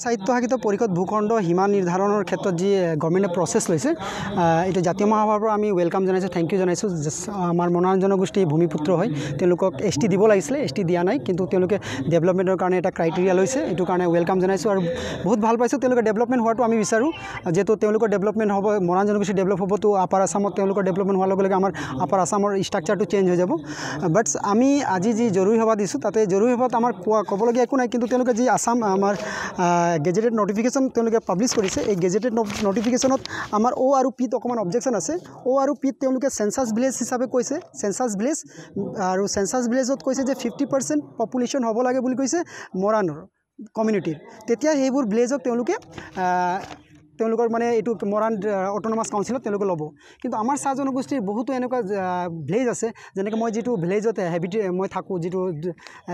সাহিত্য শাসিত পৰিষদ ভূখণ্ড সীমা নিৰ্ধাৰণৰ ক্ষেত্ৰত যি গভৰ্ণমেণ্টে প্ৰচেছ লৈছে এইটো জাতীয় মহাসভাৰ আমি ৱেলকাম জনাইছোঁ, থেংক ইউ জনাইছোঁ। আমাৰ মৰাণ জনগোষ্ঠী ভূমিপুত্ৰ হয়, তেওঁলোকক ST দিব লাগিছিলে, ST দিয়া নাই, কিন্তু তেওঁলোকে ডেভেলপমেণ্টৰ কাৰণে এটা ক্ৰাইটেৰিয়া লৈছে, এইটো কাৰণে ৱেলকাম জনাইছোঁ। আৰু বহুত ভাল পাইছোঁ, তেওঁলোকে ডেভেলপমেণ্ট হোৱাটো আমি বিচাৰোঁ, যিহেতু তেওঁলোকৰ ডেভেলপমেণ্ট হ'ব, মৰাণ জনগোষ্ঠী ডেভেলপ হ'ব, তো আপাৰ আছামত তেওঁলোকৰ ডেভেলপমেণ্ট হোৱাৰ লগে লগে আমাৰ আপাৰ আছামৰ ষ্ট্ৰাকচাৰটো চেঞ্জ হৈ যাব। বাট আমি আজি যি জৰুৰী সভা দিছোঁ, তাতে জৰুৰী সভাত আমাৰ ক'বলগীয়া একো নাই, কিন্তু তেওঁলোকে যি আছাম আমাৰ গেজেটেড নটিফিকেশ্যন তেওঁলোকে পাব্লিছ কৰিছে, এই গেজেটেড নটিফিকেশ্যনত আমাৰ O আৰু P অকণমান অবজেকশ্যন আছে। O আৰু P তেওঁলোকে চেঞ্চাছ ভিলেজ হিচাপে কৈছে, চেঞ্চাছ ভিলেজ, আৰু চেঞ্চাছ ভিলেজত কৈছে যে 50% পপুলেশ্যন হ'ব লাগে বুলি কৈছে মৰাণৰ কমিউনিটিৰ। তেতিয়া সেইবোৰ ভিলেজক তেওঁলোকৰ মানে এইটো মৰাণ অট'নমাছ কাউন্সিলত তেওঁলোকে ল'ব। কিন্তু আমাৰ চাহ জনগোষ্ঠীৰ বহুতো এনেকুৱা ভিলেজ আছে, যেনেকৈ মই যিটো ভিলেজত মই থাকোঁ, যিটো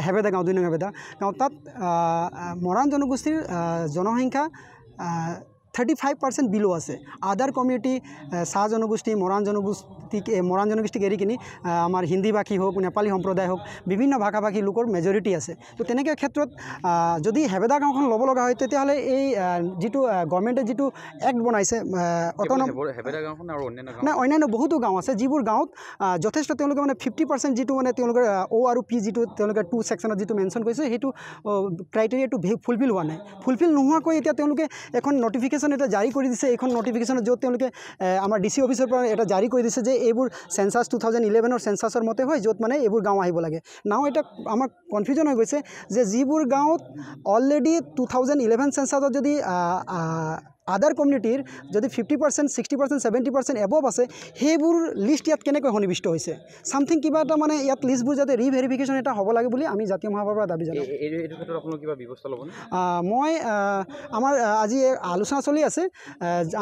হেবেদা গাঁও, 2 নং হেবেদা গাঁও, তাত মৰাণ জনগোষ্ঠীৰ জনসংখ্যা 35% বিলো আছে। আদাৰ কমিউনিটি চাহ জনগোষ্ঠী, মৰাণ জনগোষ্ঠীক এৰি কিনি আমাৰ হিন্দী ভাষী হওক, নেপালী সম্প্ৰদায় হওক, বিভিন্ন ভাষা ভাষী লোকৰ মেজৰিটি আছে। তো তেনেকুৱা ক্ষেত্ৰত যদি হেবেদা গাঁওখন ল'ব লগা হয়, তেতিয়াহ'লে এই যিটো গভৰ্ণমেণ্টে যিটো এক্ট বনাইছে অন্যান্য বহুতো গাঁও আছে, যিবোৰ গাঁৱত যথেষ্ট তেওঁলোকে মানে 50% যিটো মানে তেওঁলোকৰ O আৰু P যিটো তেওঁলোকে 2 ছেকশ্যনত যিটো মেনশ্যন কৰিছে, সেইটো ক্ৰাইটেৰিয়াটো ফুলফিল হোৱা নাই। ফুলফিল নোহোৱাকৈ এতিয়া তেওঁলোকে এখন নটিফিকেশ্যন এটা জাৰি কৰি দিছে। এইখন নটিফিকেশ্যনত য'ত তেওঁলোকে আমাৰ DC অফিচৰ পৰা এটা জাৰি কৰি দিছে যে এইবোৰ চেঞ্চাছ 2011 চেঞ্চাছৰ মতে হয়, য'ত মানে এইবোৰ গাঁও আহিব লাগে। নাও এটা আমাৰ কনফিউজন হৈ গৈছে যে যিবোৰ গাঁৱত অলৰেডি 2011 চেঞ্চাছত যদি আদাৰ কমিউনিটিৰ যদি 50%, 60%, 70% এবভ আছে, সেইবোৰ লিষ্ট ইয়াত কেনেকৈ সন্নিৱিষ্ট হৈছে। ছামথিং কিবা এটা মানে ইয়াত লিষ্টবোৰ যাতে ৰিভেৰিফিকেশ্যন এটা হ'ব লাগে বুলি আমি জাতীয় মহাসভাৰ পৰা দাবী জনাওঁ। এইটো ক্ষেত্ৰত আপোনালোকে কিবা ব্যৱস্থা ল'ব? মই আমাৰ আজি আলোচনা চলি আছে।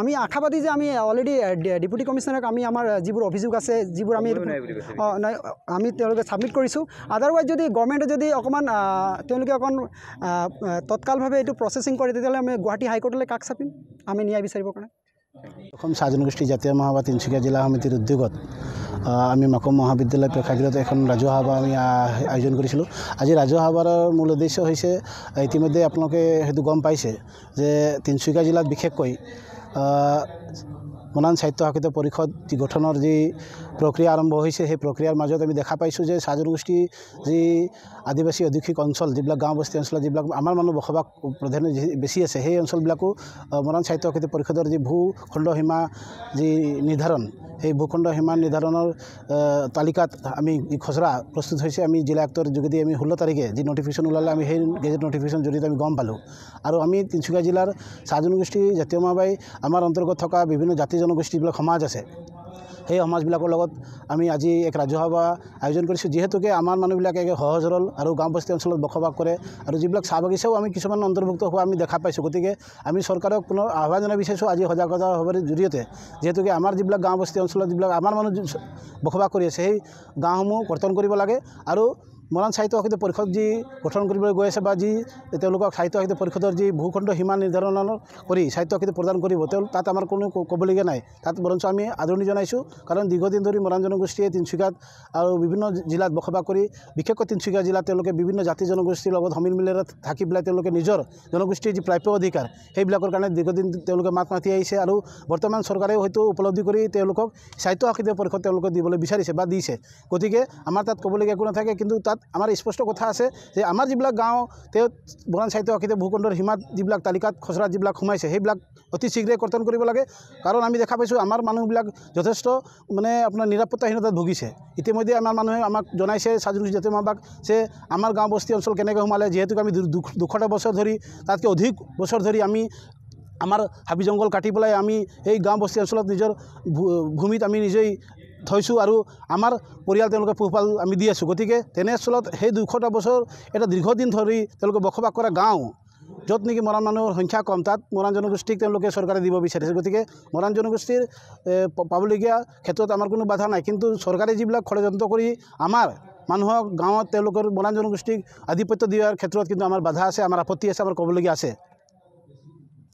আমি আশাবাদী যে আমি অলৰেডি ডেপুটি কমিশ্যনাৰক আমি আমাৰ যিবোৰ অভিযোগ আছে, যিবোৰ আমি নাই আমি তেওঁলোকে ছাবমিট কৰিছোঁ। আদাৰৱাইজ যদি গভৰ্ণমেণ্টে যদি অকণমান তেওঁলোকে অকণ তৎকালভাৱে এইটো প্ৰচেছিং কৰে, তেতিয়াহ'লে আমি গুৱাহাটী হাইকোৰ্টলৈ কাষ চাপিম আমি ন্যায় বিচাৰিবৰ কাৰণে। অসম চাহ জনগোষ্ঠী জাতীয় মহাসভা তিনিচুকীয়া জিলা সমিতিৰ উদ্যোগত আমি মাকুম মহাবিদ্যালয় প্ৰেক্ষাগৃহত এখন ৰাজহুৱা সভা আমি আয়োজন কৰিছিলোঁ। আজি ৰাজহুৱা সভাৰ মূল উদ্দেশ্য হৈছে, ইতিমধ্যে আপোনালোকে সেইটো গম পাইছে যে তিনিচুকীয়া জিলাত বিশেষকৈ মৰাণ সাহিত্য শাসিত পৰিষদ যি গঠনৰ যি প্ৰক্ৰিয়া আৰম্ভ হৈছে, সেই প্ৰক্ৰিয়াৰ মাজত আমি দেখা পাইছোঁ যে চাহ জনগোষ্ঠী যি আদিবাসী অধ্যুষিত অঞ্চল, যিবিলাক গাঁও বস্তি অঞ্চলত যিবিলাক আমাৰ মানুহ বসবাস প্ৰধান বেছি আছে, সেই অঞ্চলবিলাকো মৰাণ সাহিত্য শাসিত পৰিষদৰ যি ভূখণ্ড সীমা যি নিৰ্ধাৰণ, সেই ভূখণ্ড সীমা নিৰ্ধাৰণৰ তালিকাত আমি খচৰা প্ৰস্তুত হৈছে। আমি জিলা আয়ুক্তৰ যোগেদি আমি 16 তাৰিখে যি নটিফিকেশ্যন ওলালে, আমি সেই গেজেট নটিফিকেশ্যন জৰিয়তে আমি গম পালোঁ। আৰু আমি তিনিচুকীয়া জিলাৰ চাহ জনগোষ্ঠী জাতীয় মহাসভাই আমাৰ অন্তৰ্গত থকা বিভিন্ন জাতি জনগোষ্ঠীবিলাক সমাজ আছে, সেই সমাজবিলাকৰ লগত আমি আজি এক ৰাজহুৱা সভা আয়োজন কৰিছোঁ। যিহেতুকে আমাৰ মানুহবিলাকে সহজ সৰল আৰু গাঁও বস্তি অঞ্চলত বসবাস কৰে, আৰু যিবিলাক চাহ বাগিচাও আমি কিছুমান অন্তৰ্ভুক্ত হোৱা আমি দেখা পাইছোঁ। গতিকে আমি চৰকাৰক পুনৰ আহ্বান জনাব বিচাৰিছোঁ আজি সজাগতা সভাৰ জৰিয়তে, যিহেতুকে আমাৰ যিবিলাক গাঁও বস্তি অঞ্চলত যিবিলাক আমাৰ মানুহ বসবাস কৰি আছে, সেই গাঁওসমূহ কৰ্তন কৰিব লাগে। আৰু মৰাণ সাহিত্য শাসিত পৰিষদ যি গঠন কৰিবলৈ গৈ আছে, বা যি তেওঁলোকক সাহিত্য শাসিত পৰিষদৰ যি ভূখণ্ড সীমা নিৰ্ধাৰণ কৰি সাহিত্য শাসিত প্ৰদান কৰিব, তাত আমাৰ কোনো ক'বলগীয়া নাই। তাত বৰঞ্চ আমি আদৰণি জনাইছোঁ, কাৰণ দীৰ্ঘদিন ধৰি মৰাণ জনগোষ্ঠীয়ে তিনিচুকীয়াত আৰু বিভিন্ন জিলাত বসবাস কৰি, বিশেষকৈ তিনিচুকীয়া জিলাত তেওঁলোকে বিভিন্ন জাতি জনগোষ্ঠীৰ লগত সমিল মিলেৰে থাকি পেলাই তেওঁলোকে নিজৰ জনগোষ্ঠীৰ যি প্ৰাপ্য অধিকাৰ, সেইবিলাকৰ কাৰণে দীৰ্ঘদিন তেওঁলোকে মাত মাতি আহিছে। আৰু বৰ্তমান চৰকাৰে হয়তো উপলব্ধি কৰি তেওঁলোকক সাহিত্য শাসিত পৰিষদ তেওঁলোকে দিবলৈ বিচাৰিছে বা দিছে। গতিকে আমাৰ তাত ক'বলগীয়া একো নাথাকে, কিন্তু তাত আমাৰ স্পষ্ট কথা আছে যে আমাৰ যিবিলাক গাঁও মৰাণ সাহিত্য শাসিত ভূখণ্ডৰ সীমাত যিবিলাক তালিকাত খচৰাত যিবিলাক সোমাইছে, সেইবিলাক অতি শীঘ্ৰে কৰ্তন কৰিব লাগে। কাৰণ আমি দেখা পাইছোঁ আমাৰ মানুহবিলাক যথেষ্ট মানে আপোনাৰ নিৰাপত্তাহীনতাত ভুগিছে। ইতিমধ্যে আমাৰ মানুহে আমাক জনাইছে, চাহ জনগোষ্ঠী জাতীয় মহাসভাক, যে আমাৰ গাঁও বস্তি অঞ্চল কেনেকৈ সোমালে, যিহেতুকে আমি 200টা বছৰ ধৰি, তাতকৈ অধিক বছৰ ধৰি আমি আমাৰ হাবি জংঘল কাটি পেলাই আমি এই গাঁও বস্তি অঞ্চলত নিজৰ ভূমিত আমি নিজেই থৈছোঁ, আৰু আমাৰ পৰিয়াল তেওঁলোকে পোহপাল আমি দি আছোঁ। গতিকে তেনেস্থলত সেই 200টা বছৰ এটা দীৰ্ঘদিন ধৰি তেওঁলোকে বসবাস কৰা গাঁও, য'ত নেকি মৰাণ মানুহৰ সংখ্যা কম, তাত মৰাণ জনগোষ্ঠীক তেওঁলোকে চৰকাৰে দিব বিচাৰিছে। গতিকে মৰাণ জনগোষ্ঠীৰ পাবলগীয়া ক্ষেত্ৰত আমাৰ কোনো বাধা নাই, কিন্তু চৰকাৰে যিবিলাক ষড়যন্ত্ৰ কৰি আমাৰ মানুহক গাঁৱত তেওঁলোকৰ মৰাণ জনগোষ্ঠীক আধিপত্য দিয়াৰ ক্ষেত্ৰত কিন্তু আমাৰ বাধা আছে, আমাৰ আপত্তি আছে, আমাৰ ক'বলগীয়া আছে।